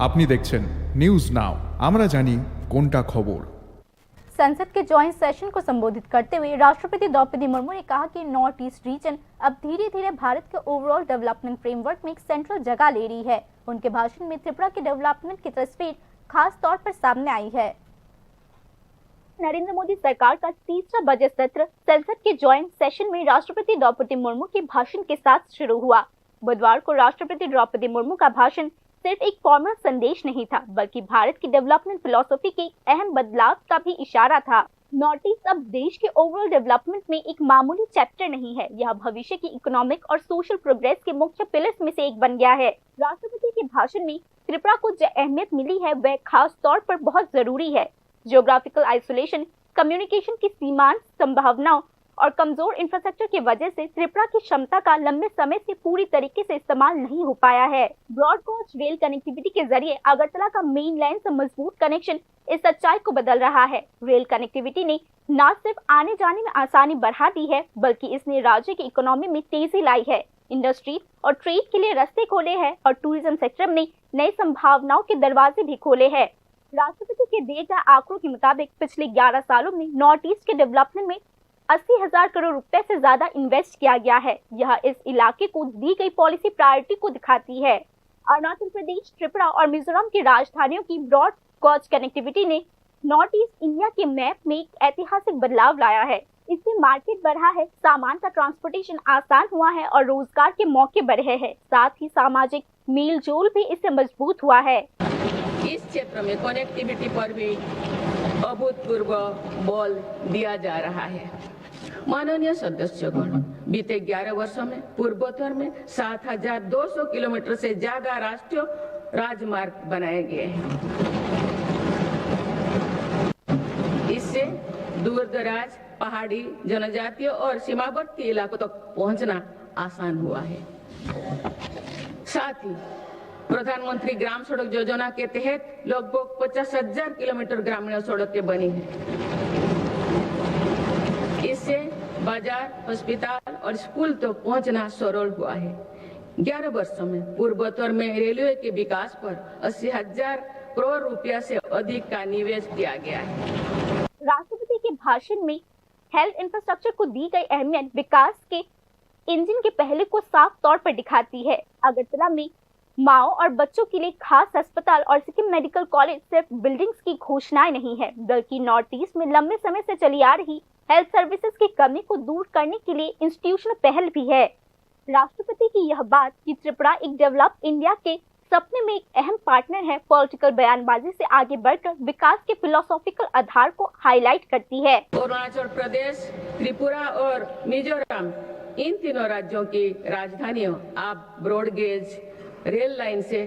আপনি দেখছেন news now, আমরা জানি কোনটা খবর। संसद के जॉइंट सेशन को संबोधित करते हुए राष्ट्रपति द्रौपदी मुर्मू ने कहा कि नॉर्थ ईस्ट रीजन अब धीरे धीरे भारत के ओवरऑल डेवलपमेंट फ्रेमवर्क में एक सेंट्रल जगह ले रही है। उनके भाषण में त्रिपुरा के डेवलपमेंट की तस्वीर खास तौर पर सामने आई है। नरेंद्र मोदी सरकार का तीसरा बजट सत्र संसद के जॉइंट सेशन में राष्ट्रपति द्रौपदी मुर्मू के भाषण के साथ शुरू हुआ। बुधवार को राष्ट्रपति द्रौपदी मुर्मू का भाषण सिर्फ एक फॉर्मल संदेश नहीं था, बल्कि भारत की डेवलपमेंट फिलॉसफी के अहम बदलाव का भी इशारा था। नॉर्थ ईस्ट अब देश के ओवरऑल डेवलपमेंट में एक मामूली चैप्टर नहीं है, यह भविष्य की इकोनॉमिक और सोशल प्रोग्रेस के मुख्य पिलर्स में से एक बन गया है। राष्ट्रपति के भाषण में त्रिपुरा को जो अहमियत मिली है वह खास तौर पर बहुत जरूरी है। जियोग्राफिकल आइसोलेशन, कम्युनिकेशन की सीमांत संभावनाओं और कमजोर इंफ्रास्ट्रक्चर की वजह से त्रिपुरा की क्षमता का लंबे समय से पूरी तरीके से इस्तेमाल नहीं हो पाया है। ब्रॉड गॉज रेल कनेक्टिविटी के जरिए अगरतला का मेन लैंड से मजबूत कनेक्शन इस सच्चाई को बदल रहा है। रेल कनेक्टिविटी ने न सिर्फ आने जाने में आसानी बढ़ा दी है, बल्कि इसने राज्य की इकोनॉमी में तेजी लाई है, इंडस्ट्री और ट्रेड के लिए रास्ते खोले हैं और टूरिज्म सेक्टर में नई संभावनाओं के दरवाजे भी खोले हैं। राष्ट्रपति के दिए गए आंकड़ों के मुताबिक पिछले 11 सालों में नॉर्थ ईस्ट के डेवलपमेंट में 80,000 करोड़ रुपए से ज्यादा इन्वेस्ट किया गया है। यह इस इलाके को दी गई पॉलिसी प्रायोरिटी को दिखाती है। अरुणाचल प्रदेश, त्रिपुरा और मिजोरम की राजधानियों की ब्रॉड गॉज कनेक्टिविटी ने नॉर्थ ईस्ट इंडिया के मैप में एक ऐतिहासिक बदलाव लाया है। इससे मार्केट बढ़ा है, सामान का ट्रांसपोर्टेशन आसान हुआ है और रोजगार के मौके बढ़े हैं। साथ ही सामाजिक मेल जोल भी इससे मजबूत हुआ है। इस क्षेत्र में कनेक्टिविटी पर भी अभूतपूर्व बल दिया जा रहा है। माननीय सदस्यगण, बीते 11 वर्षों में पूर्वोत्तर में 7,200 किलोमीटर से ज्यादा राष्ट्रीय राजमार्ग बनाए गए हैं। इससे दूर दराज, पहाड़ी, जनजातीय और सीमावर्ती इलाकों तक पहुंचना आसान हुआ है। साथ ही प्रधानमंत्री ग्राम सड़क योजना के तहत लगभग 50,000 किलोमीटर ग्रामीण सड़कें बनी हैं। इससे बाजार, अस्पताल और स्कूल तक पहुंचना सरल हुआ है। 11 वर्षों में पूर्वोत्तर में रेलवे के विकास पर 80,000 करोड़ रुपया से अधिक का निवेश किया गया है। राष्ट्रपति के भाषण में हेल्थ इंफ्रास्ट्रक्चर को दी गई अहमियत विकास के इंजन के पहले को साफ तौर पर दिखाती है। अगरतला में माओ और बच्चों के लिए खास अस्पताल और सिक्किम मेडिकल कॉलेज सिर्फ बिल्डिंग्स की घोषणाएं नहीं है, बल्कि नॉर्थ ईस्ट में लंबे समय से चली आ रही हेल्थ सर्विसेज की कमी को दूर करने के लिए इंस्टीट्यूशनल पहल भी है। राष्ट्रपति की यह बात कि त्रिपुरा एक डेवलप इंडिया के सपने में एक अहम पार्टनर है, पॉलिटिकल बयानबाजी से आगे बढ़कर विकास के फिलोसॉफिकल आधार को हाईलाइट करती है। अरुणाचल प्रदेश, त्रिपुरा और मिजोरम, इन तीनों राज्यों की राजधानियों अब ब्रॉडगेज रेल लाइन से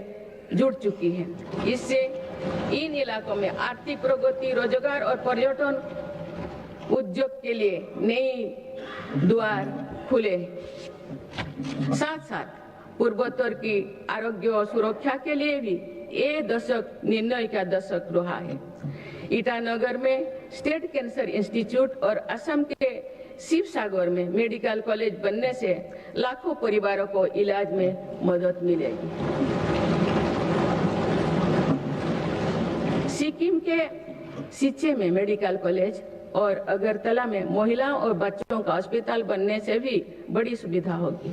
जुड़ चुकी है। इससे इन इलाकों में आर्थिक प्रगति, रोजगार और पर्यटन उद्योग के लिए नई द्वार खुले। साथ साथ पूर्वोत्तर की आरोग्य और सुरक्षा के लिए भी ये दशक निर्णय का दशक रहा है। ईटानगर में स्टेट कैंसर इंस्टीट्यूट और असम के शिवसागर में मेडिकल कॉलेज बनने से लाखों परिवारों को इलाज में मदद मिलेगी। सिक्किम के सिच्चे में मेडिकल कॉलेज और अगरतला में महिलाओं और बच्चों का अस्पताल बनने से भी बड़ी सुविधा होगी।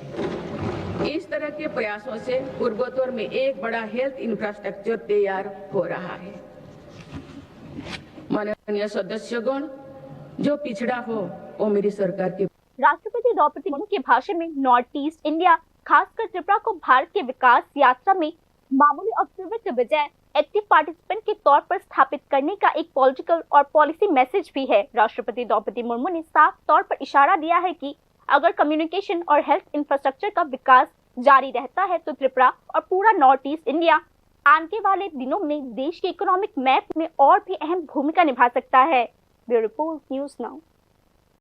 इस तरह के प्रयासों से पूर्वोत्तर में एक बड़ा हेल्थ इंफ्रास्ट्रक्चर तैयार हो रहा है। माननीय सदस्यगण, जो पिछड़ा हो वो मेरी सरकार की। राष्ट्रपति द्रौपदी मुर्मू के भाषण में नॉर्थ ईस्ट इंडिया, खासकर त्रिपुरा को भारत के विकास यात्रा में मामूली ऑब्जर्वर के बजाय एक्टिव पार्टिसिपेंट के तौर पर स्थापित करने का एक पॉलिटिकल और पॉलिसी मैसेज भी है। राष्ट्रपति द्रौपदी मुर्मू ने साफ तौर पर इशारा दिया है कि अगर कम्युनिकेशन और हेल्थ इंफ्रास्ट्रक्चर का विकास जारी रहता है तो त्रिपुरा और पूरा नॉर्थ ईस्ट इंडिया आने वाले दिनों में देश के इकोनॉमिक मैप में और भी अहम भूमिका निभा सकता है। Bureau report, news now.